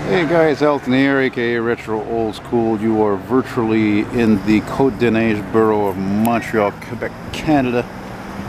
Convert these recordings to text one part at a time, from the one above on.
Hey guys, Elton here, aka Retro Old School. You are virtually in the Cote-Des-Neiges borough of Montreal, Quebec, Canada,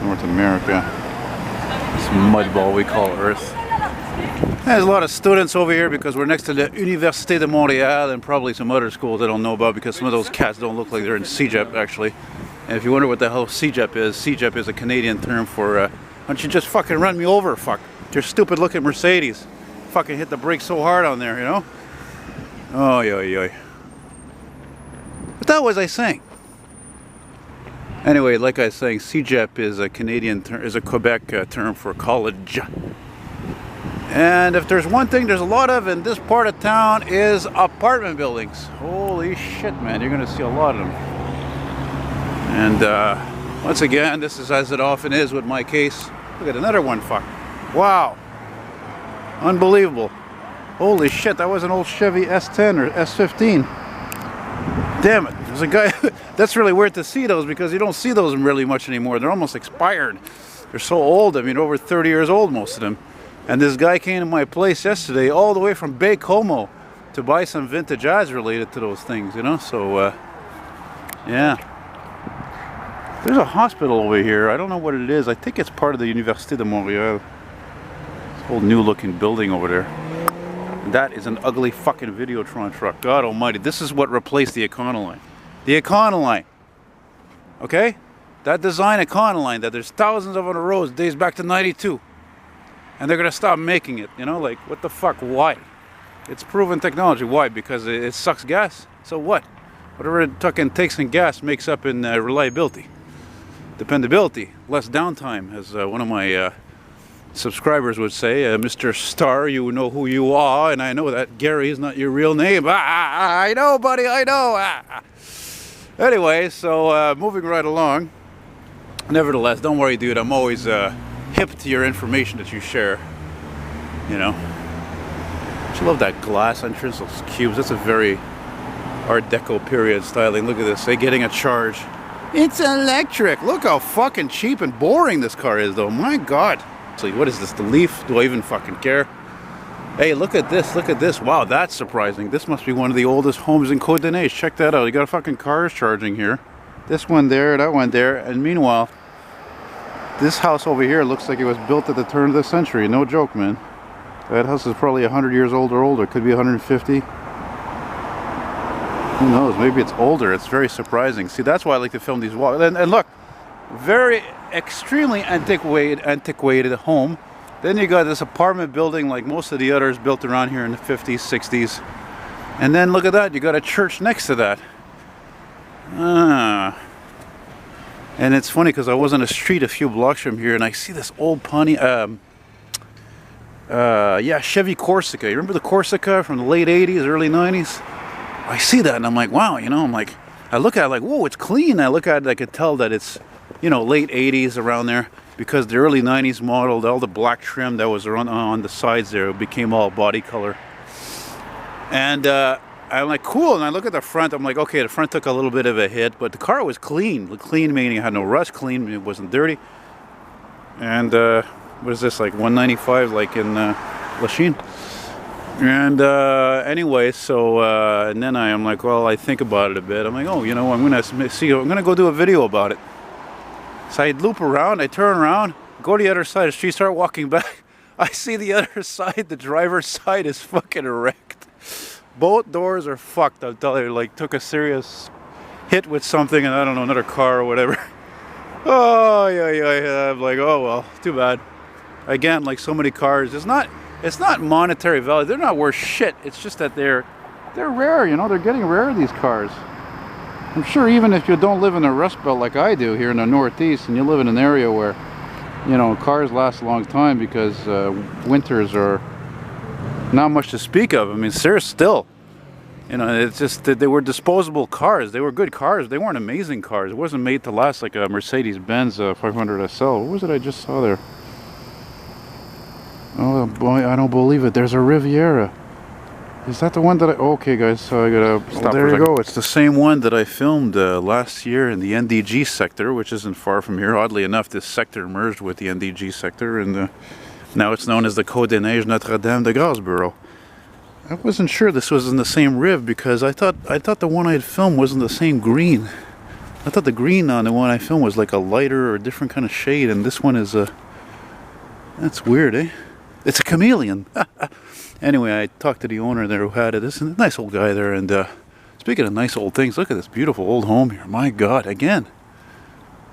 North America. This mudball we call Earth. There's a lot of students over here because we're next to the Université de Montréal and probably some other schools I don't know about because some of those cats don't look like they're in CEGEP actually. And if you wonder what the hell CEGEP is a Canadian term for why don't you just fucking run me over, fuck. Your stupid looking Mercedes. Fucking hit the brakes so hard on there, you know? Oh, yo. What the hell was I saying? Anyway, like I was saying, CEGEP is a Canadian term, is a Quebec term for college. And if there's one thing there's a lot of in this part of town is apartment buildings. Holy shit, man, you're gonna see a lot of them. And once again, this is as it often is with my case. Look at another one, fuck. Wow. Unbelievable. Holy shit, that was an old Chevy S10 or S15. Damn it. There's a guy. That's really weird to see those because you don't see those really much anymore. They're almost expired. They're so old. I mean, over 30 years old, most of them. And this guy came to my place yesterday all the way from Baie-Comeau to buy some vintage ads related to those things, you know? So, yeah. There's a hospital over here. I don't know what it is. I think it's part of the Université de Montréal. Whole new looking building over there. That is an ugly fucking Videotron truck. God almighty. This is what replaced the Econoline. The Econoline. Okay? That design Econoline that there's thousands of on the roads dates back to 92. And they're gonna stop making it. You know, like what the fuck? Why? It's proven technology. Why? Because it sucks gas. So what? Whatever it fucking takes in gas makes up in reliability. Dependability. Less downtime, as one of my subscribers would say, Mr. Star, you know who you are, and I know that Gary is not your real name. I know, buddy, I know. Anyway, so moving right along. Nevertheless, don't worry, dude. I'm always hip to your information that you share. You know. I love that glass entrance, those cubes. That's a very Art Deco period styling. Look at this. They're getting a charge. It's electric. Look how fucking cheap and boring this car is, though. My God. What is this, the Leaf? Do I even fucking care? Hey, look at this, look at this. Wow, that's surprising. This must be one of the oldest homes in Cote-Des-Neiges. Check that out. You got fucking cars charging here. This one there, that one there. And meanwhile, this house over here looks like it was built at the turn of the century. No joke, man. That house is probably 100 years old or older. Could be 150. Who knows? Maybe it's older. It's very surprising. See, that's why I like to film these walks. And look, very extremely antiquated home. Then you got this apartment building like most of the others built around here in the 50s, 60s. And then look at that, you got a church next to that. And it's funny because I was on a street a few blocks from here and I see this old Chevy Corsica. You remember the Corsica from the late 80s, early 90s? I see that and I'm like, wow, you know, I'm like, I look at it like, whoa, it's clean. I look at it, I could tell that it's, you know, late 80s around there because the early 90s model, all the black trim that was on the sides there became all body color. And I'm like, cool. And I look at the front. I'm like, okay, the front took a little bit of a hit, but the car was clean. Clean meaning it had no rust. Clean meaning it wasn't dirty. And what is this, like 195 like in Lachine? And anyway, so and then I'm like, well, I think about it a bit. I'm like, oh, you know, I'm gonna go do a video about it. So I loop around, I turn around, go to the other side of the street, start walking back. I see the other side, the driver's side is fucking wrecked. Both doors are fucked. I'm telling you, like took a serious hit with something, and I don't know, another car or whatever. Oh yeah. I'm like, oh well, too bad. Again, like so many cars, it's not monetary value. They're not worth shit. It's just that they're rare, you know. They're getting rare, these cars. I'm sure even if you don't live in the Rust Belt like I do here in the Northeast, and you live in an area where, you know, cars last a long time because winters are not much to speak of. I mean, serious still. You know, it's just that they were disposable cars. They were good cars. They weren't amazing cars. It wasn't made to last like a Mercedes-Benz 500 SL. What was it I just saw there? Oh boy, I don't believe it. There's a Riviera. Is that the one that I... Okay, guys, so I gotta... Stop there you go. It's the same one that I filmed last year in the NDG sector, which isn't far from here. Oddly enough, this sector merged with the NDG sector, and now it's known as the Cote-Des-Neiges Notre-Dame de Grâce Bureau. I wasn't sure this was in the same riv because I thought the one I had filmed wasn't the same green. I thought the green on the one I filmed was like a lighter or a different kind of shade, and this one is a... That's weird, eh? It's a chameleon. Anyway, I talked to the owner there who had it. This is a nice old guy there, and speaking of nice old things, look at this beautiful old home here. My God, again,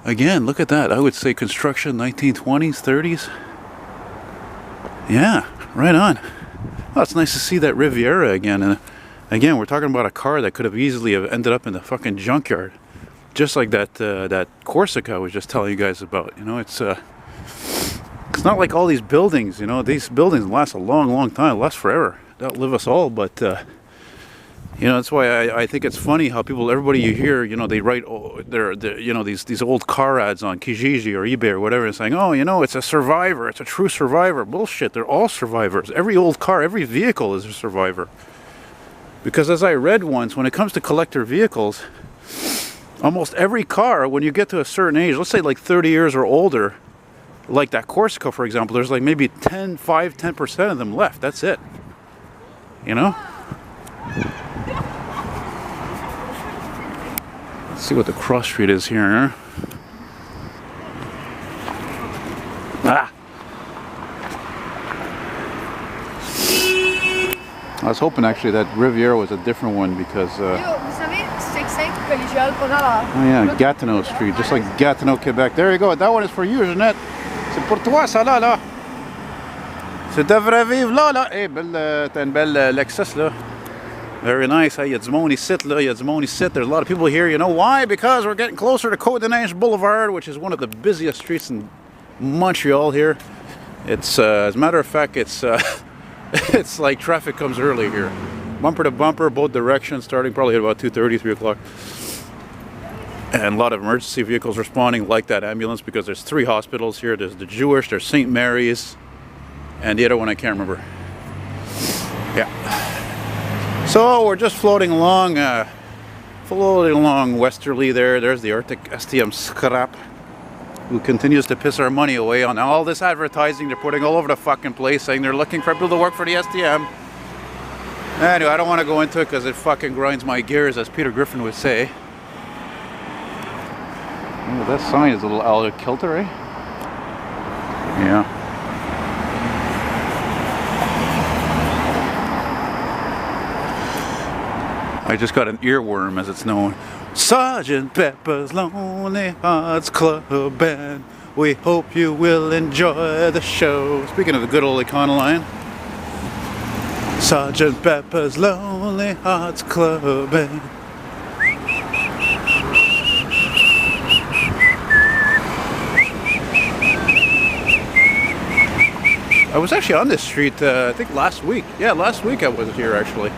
look at that. I would say construction 1920s, 30s. Yeah, right on. Oh, it's nice to see that Riviera again. And again, we're talking about a car that could have easily have ended up in the fucking junkyard. Just like that Corsica I was just telling you guys about. You know, it's not like all these buildings, you know. These buildings last a long, long time, last forever. They outlive us all, but you know, that's why I think it's funny how everybody you hear, you know, they write you know, these old car ads on Kijiji or eBay or whatever, and saying, oh, you know, it's a survivor, it's a true survivor. Bullshit, they're all survivors. Every old car, every vehicle is a survivor. Because as I read once, when it comes to collector vehicles, almost every car, when you get to a certain age, let's say like 30 years or older, like that Corsica, for example, there's like maybe 10% of them left. That's it. You know? Let's see what the cross street is here. Ah! I was hoping actually that Riviera was a different one because oh yeah, Gatineau Street, just like Gatineau, Quebec. There you go. That one is for you, Jeanette. C'est pour toi, ça là, là. Tu devrais vivre là, là. Eh, t'as une belle Lexus, là. Very nice. Il y a du monde ici, là. Il y a du monde ici. There's a lot of people here. You know why? Because we're getting closer to Cote-Des-Neiges Boulevard, which is one of the busiest streets in Montreal here. It's, as a matter of fact, it's it's like traffic comes early here. Bumper to bumper, both directions, starting probably at about 2:30, 3 o'clock. And a lot of emergency vehicles responding, like that ambulance, because there's 3 hospitals here. There's the Jewish, there's St. Mary's, and the other one I can't remember. Yeah. So we're just floating along westerly there. There's the Arctic STM scrap, who continues to piss our money away on all this advertising they're putting all over the fucking place, saying they're looking for people to work for the STM. Anyway, I don't want to go into it because it fucking grinds my gears, as Peter Griffin would say. Oh, that sign is a little out of kilter, eh? Yeah. I just got an earworm, as it's known. Sergeant Pepper's Lonely Hearts Club Band. We hope you will enjoy the show. Speaking of the good old Econoline. Sergeant Pepper's Lonely Hearts Club Band. I was actually on this street, I think last week. Yeah, last week I was here actually.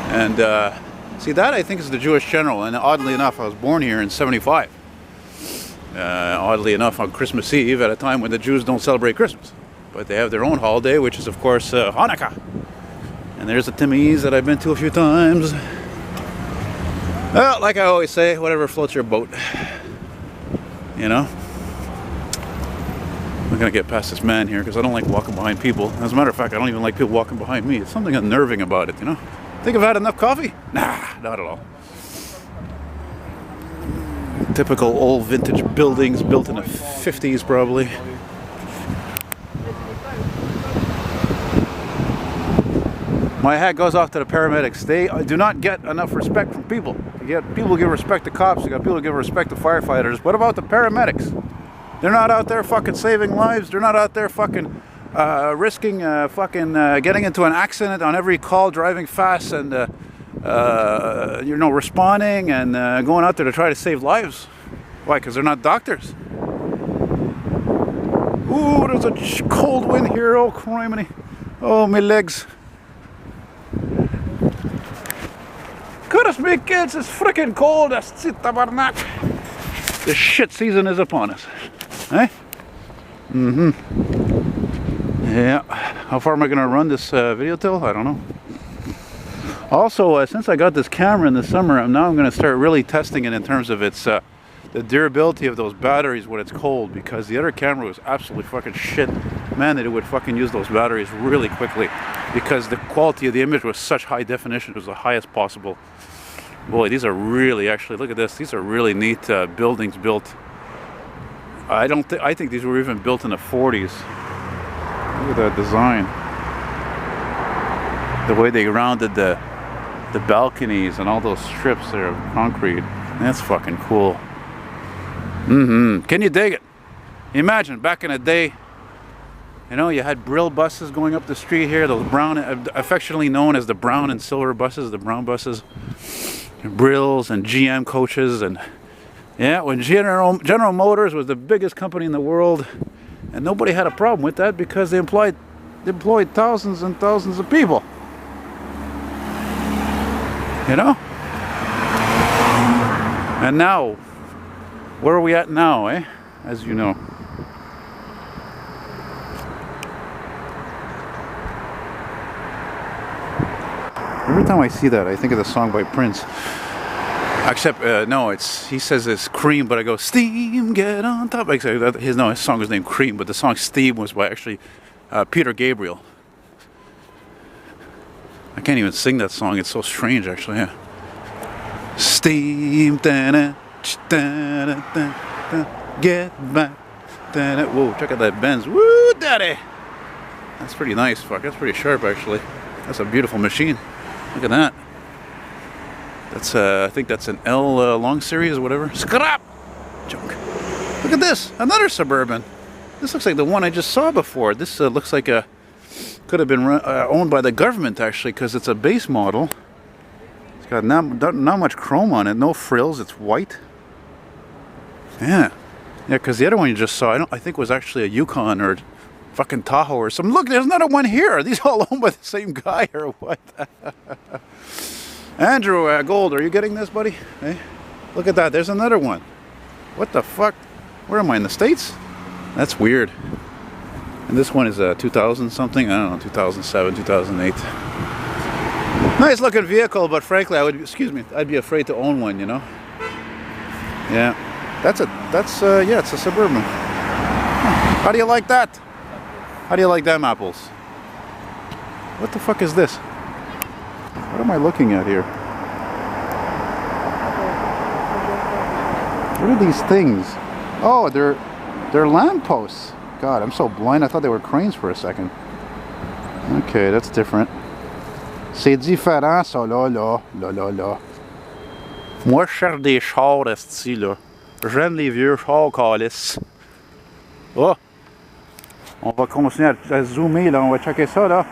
And see, that I think is the Jewish General. And oddly enough, I was born here in '75. Oddly enough, on Christmas Eve, at a time when the Jews don't celebrate Christmas. But they have their own holiday, which is of course Hanukkah. And there's the Timmy's that I've been to a few times. Well, like I always say, whatever floats your boat. You know? I'm gonna get past this man here because I don't like walking behind people. As a matter of fact, I don't even like people walking behind me. It's something unnerving about it, you know? Think I've had enough coffee? Nah, not at all. Typical old vintage buildings built in the 50s probably. My hat goes off to the paramedics. They do not get enough respect from people. You get people who give respect to cops, you got people who give respect to firefighters. What about the paramedics? They're not out there fucking saving lives. They're not out there fucking risking getting into an accident on every call, driving fast and you know, responding and going out there to try to save lives. Why? Because they're not doctors. Ooh, there's a cold wind here. Oh, criminy. Oh, my legs. Goodness me, kids, it's freaking cold. The shit season is upon us. Eh? Mm-hmm. Yeah. How far am I going to run this video till? I don't know. Also, since I got this camera in the summer, I'm going to start really testing it in terms of its the durability of those batteries when it's cold, because the other camera was absolutely fucking shit. Man, that it would fucking use those batteries really quickly. because the quality of the image was such high definition. It was the highest possible. Boy, these are really, actually, look at this. These are really neat buildings built. I think these were even built in the 40s. Look at that design. The way they rounded the balconies and all those strips there of concrete. That's fucking cool. Can you dig it? Imagine back in the day, you know, you had Brill buses going up the street here, those brown, affectionately known as the brown and silver buses, the brown buses, Brills and GM coaches, and yeah, when General Motors was the biggest company in the world, and nobody had a problem with that because they employed thousands and thousands of people. You know? And now, where are we at now, eh? As you know. Every time I see that, I think of the song by Prince. Except, no, he says it's Cream, but I go, Steam, get on top. His song was named Cream, but the song Steam was by actually Peter Gabriel. I can't even sing that song, it's so strange, actually, yeah. Steam, da-da, da-da, da-da, get back, da-da. Whoa, check out that Benz, woo, daddy! That's pretty nice, fuck, that's pretty sharp, actually. That's a beautiful machine. Look at that. That's I think that's an L long series or whatever. Scrap! Junk. Look at this, another Suburban. This looks like the one I just saw before. This looks like could have been owned by the government actually, because it's a base model. It's got not much chrome on it, no frills. It's white. Yeah, because the other one you just saw, I think was actually a Yukon or fucking Tahoe or something. Look, there's another one here. Are these all owned by the same guy or what? Andrew Gold, are you getting this, buddy? Hey, look at that. There's another one. What the fuck? Where am I, in the States? That's weird. And this one is 2000 something. I don't know, 2007, 2008. Nice looking vehicle, but frankly, I'd be afraid to own one, you know? Yeah. Yeah, it's a Suburban. How do you like that? How do you like them apples? What the fuck is this? What am I looking at here? What are these things? Oh, they're lampposts. God, I'm so blind. I thought they were cranes for a second. Okay, that's different. C'est différent, ça, là. Moi, je cherche des chars, esti, là. J'aime les vieux chars, calice. Oh! On va continuer à zoomer, là. On va checker ça, là.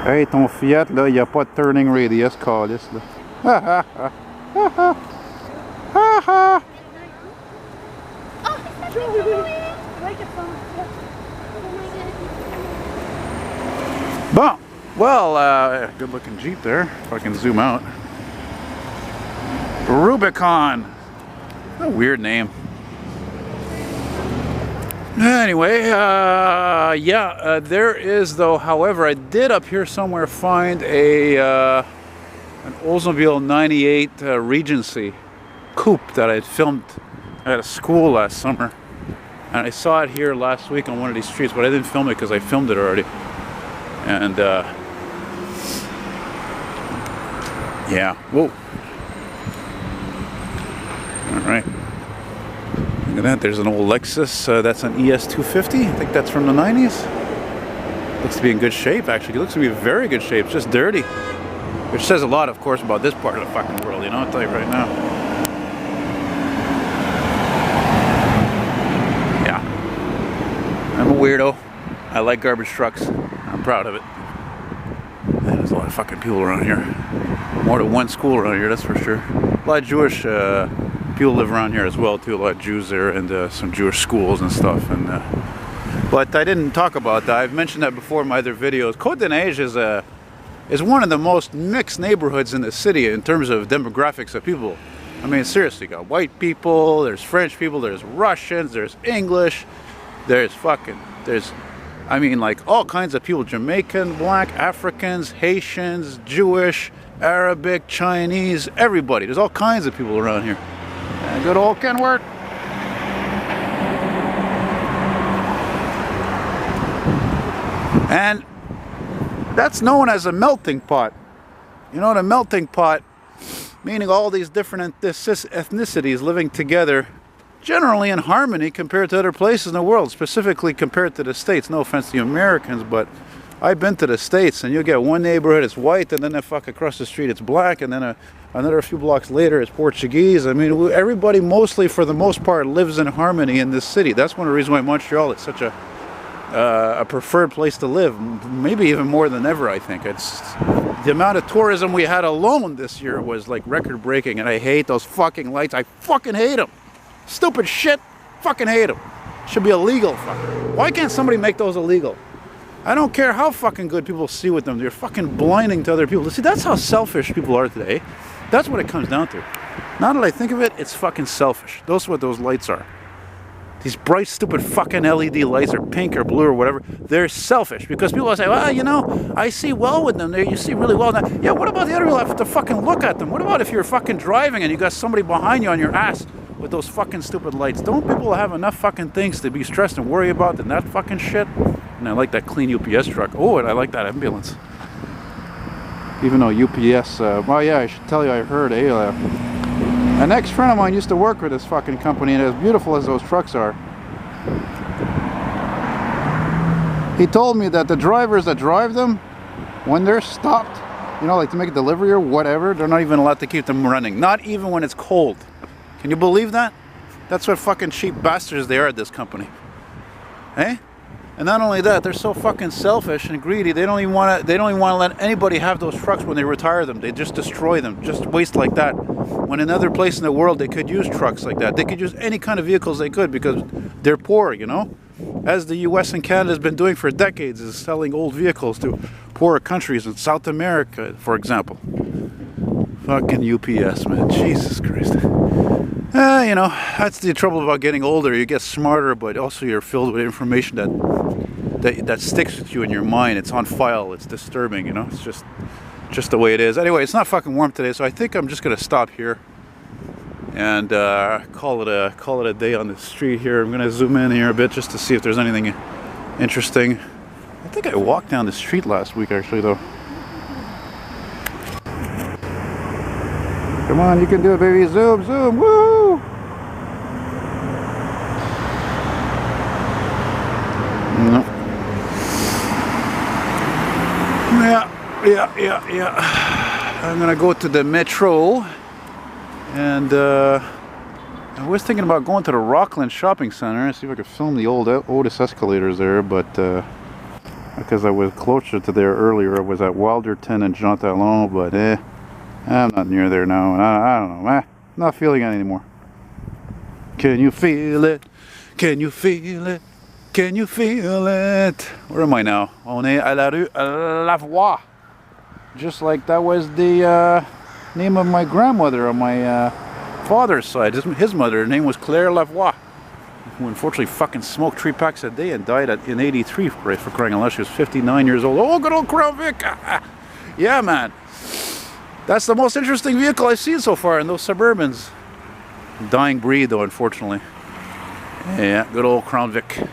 Hey, ton Fiat, là, il n'y a pas de turning radius, calice, là. Ha ha ha. Ha ha. Ha ha. Bon, well, good looking Jeep there, if I can zoom out. Rubicon. A weird name. Anyway, there is, though, however, I did up here somewhere find an Oldsmobile 98 Regency coupe that I had filmed at a school last summer. And I saw it here last week on one of these streets, but I didn't film it because I filmed it already. And, yeah, whoa. Alright. Look at that, there's an old Lexus, that's an ES250, I think that's from the 90s. Looks to be in good shape, actually. It looks to be in very good shape, it's just dirty. Which says a lot, of course, about this part of the fucking world, you know, I'll tell you right now. Yeah. I'm a weirdo. I like garbage trucks. I'm proud of it. Man, there's a lot of fucking people around here. More than one school around here, that's for sure. A lot of Jewish people live around here as well, too. A lot of Jews there, and some Jewish schools and stuff. And but I didn't talk about that. I've mentioned that before in my other videos. Cote-Des-Neiges is one of the most mixed neighborhoods in the city in terms of demographics of people. I mean, seriously, you got white people, there's French people, there's Russians, there's English, I mean, like all kinds of people, Jamaican, black, Africans, Haitians, Jewish, Arabic, Chinese, everybody. There's all kinds of people around here. Good old Kenworth. And that's known as a melting pot. You know, the melting pot, meaning all these different ethnicities living together, generally in harmony compared to other places in the world, specifically compared to the States. No offense to you Americans, but I've been to the States, and you get one neighborhood it's white, and then the fuck across the street it's black, and then another few blocks later it's Portuguese. I mean, everybody mostly, for the most part, lives in harmony in this city. That's one of the reasons why Montreal is such a preferred place to live, maybe even more than ever. I think it's the amount of tourism we had alone this year was like record-breaking, and I hate those fucking lights. I fucking hate them. Stupid shit. Fucking hate them. Should be illegal. Why can't somebody make those illegal? I don't care how fucking good people see with them. They're fucking blinding to other people. See, that's how selfish people are today. That's what it comes down to. Now that I think of it, it's fucking selfish. Those are what those lights are. These bright, stupid fucking LED lights, or pink or blue or whatever, they're selfish. Because people say, well, you know, I see well with them. You see really well. Now, yeah, what about the other people have to fucking look at them? What about if you're fucking driving and you got somebody behind you on your ass with those fucking stupid lights? Don't people have enough fucking things to be stressed and worry about than that fucking shit? And I like that clean UPS truck. Oh, and I like that ambulance. Even though UPS, well, yeah, I should tell you, I heard an ex-friend of mine used to work with this fucking company, and as beautiful as those trucks are, he told me that the drivers that drive them, when they're stopped, you know, like to make a delivery or whatever, they're not even allowed to keep them running. Not even when it's cold. Can you believe that? That's what fucking cheap bastards they are at this company. Eh? And not only that, they're so fucking selfish and greedy. They don't even want to let anybody have those trucks when they retire them. They just destroy them, just waste like that. When another place in the world they could use trucks like that. They could use any kind of vehicles they could because they're poor, you know. As the US and Canada has been doing for decades, is selling old vehicles to poorer countries in South America, for example. Fucking UPS, man. Jesus Christ. You know, that's the trouble about getting older. You get smarter, but also you're filled with information that sticks with you in your mind. It's on file. It's disturbing, you know. It's just the way it is. Anyway, it's not fucking warm today, so I think I'm just gonna stop here and call it a day on the street here. I'm gonna zoom in here a bit just to see if there's anything interesting. I think I walked down the street last week, actually, though. Come on, you can do it, baby. Zoom, zoom, woo! No. Yeah. I'm gonna go to the metro, and I was thinking about going to the Rockland Shopping Center and see if I could film the old Otis escalators there, but because I was closer to there earlier, I was at Wilderton and Jean Talon, but I'm not near there now, and I don't know, not feeling it anymore. Can you feel it? Can you feel it? Can you feel it? Where am I now? On est à la rue Lavoie. Just like that was the name of my grandmother on my father's side. His mother, her name was Claire Lavoie, who unfortunately fucking smoked 3 packs a day and died in '83 for crying out loud. She was 59 years old. Oh, good old Crown Vic. Yeah, man. That's the most interesting vehicle I've seen so far in those Suburbans. Dying breed, though, unfortunately. Yeah, good old Crown Vic.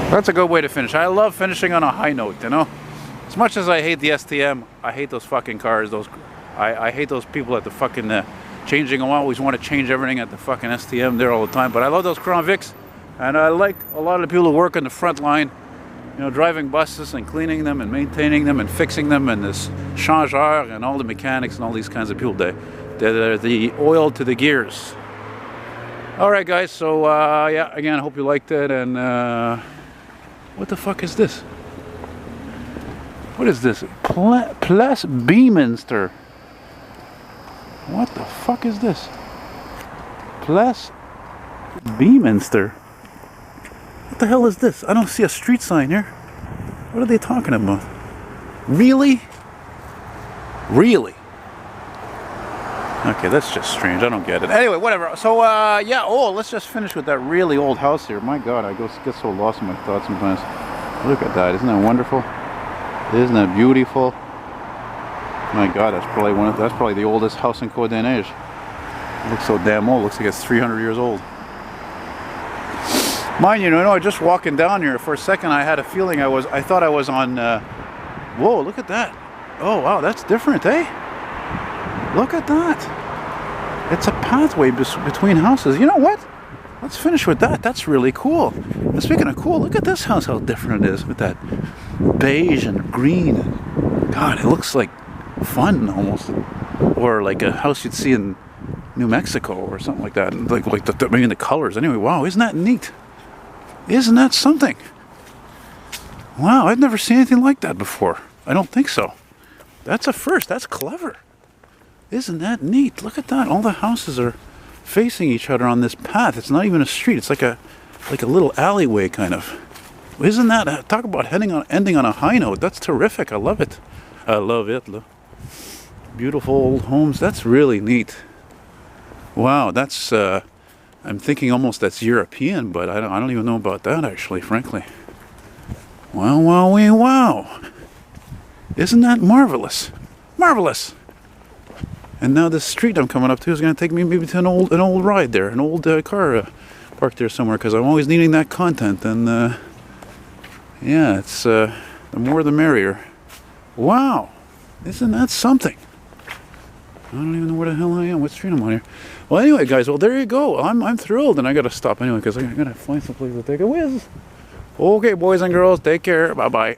That's a good way to finish. I love finishing on a high note, you know? As much as I hate the STM, I hate those fucking cars. I hate those people at the fucking changing them. I always want to change everything at the fucking STM there all the time. But I love those Crown Vics. And I like a lot of the people who work on the front line, you know, driving buses and cleaning them and maintaining them and fixing them, and this changeur and all the mechanics and all these kinds of people. They're the oil to the gears. Alright guys, so yeah, again, I hope you liked it, and what the fuck is this? What is this? Place Beeminster. What the fuck is this? Place Beeminster. What the hell is this? I don't see a street sign here. What are they talking about? Really? Really? Okay, that's just strange. I don't get it. Anyway, whatever. So, yeah. Oh, let's just finish with that really old house here. My God, I get so lost in my thoughts sometimes. Look at that. Isn't that wonderful? Isn't that beautiful? My God, that's probably the oldest house in Cote-Des-Neiges. It looks so damn old. Looks like it's 300 years old. Mind you, just walking down here for a second, I had a feeling I thought I was on, whoa, look at that. Oh, wow, that's different, eh? Look at that. It's a pathway between houses. You know what? Let's finish with that. That's really cool. And speaking of cool, look at this house, how different it is with that beige and green. God, it looks like fun almost. Or like a house you'd see in New Mexico or something like that. Like maybe the colors. Anyway, wow, isn't that neat? Isn't that something? Wow, I've never seen anything like that before. I don't think so. That's a first. That's clever. Isn't that neat? Look at that. All the houses are facing each other on this path. It's not even a street. It's like a little alleyway kind of. Isn't that, talk about ending on a high note. That's terrific. I love it. I love it. Look. Beautiful old homes. That's really neat. Wow, that's I'm thinking almost that's European, but I don't even know about that actually, frankly. Wow, wow, wow. Isn't that marvelous? Marvelous. And now this street I'm coming up to is going to take me maybe to an old ride there, an old car parked there somewhere, because I'm always needing that content. And yeah, it's the more the merrier. Wow, isn't that something? I don't even know where the hell I am. What street I'm on here? Well, anyway, guys. Well, there you go. I'm thrilled, and I got to stop anyway because I got to find some place to take a whiz. Okay, boys and girls, take care. Bye bye.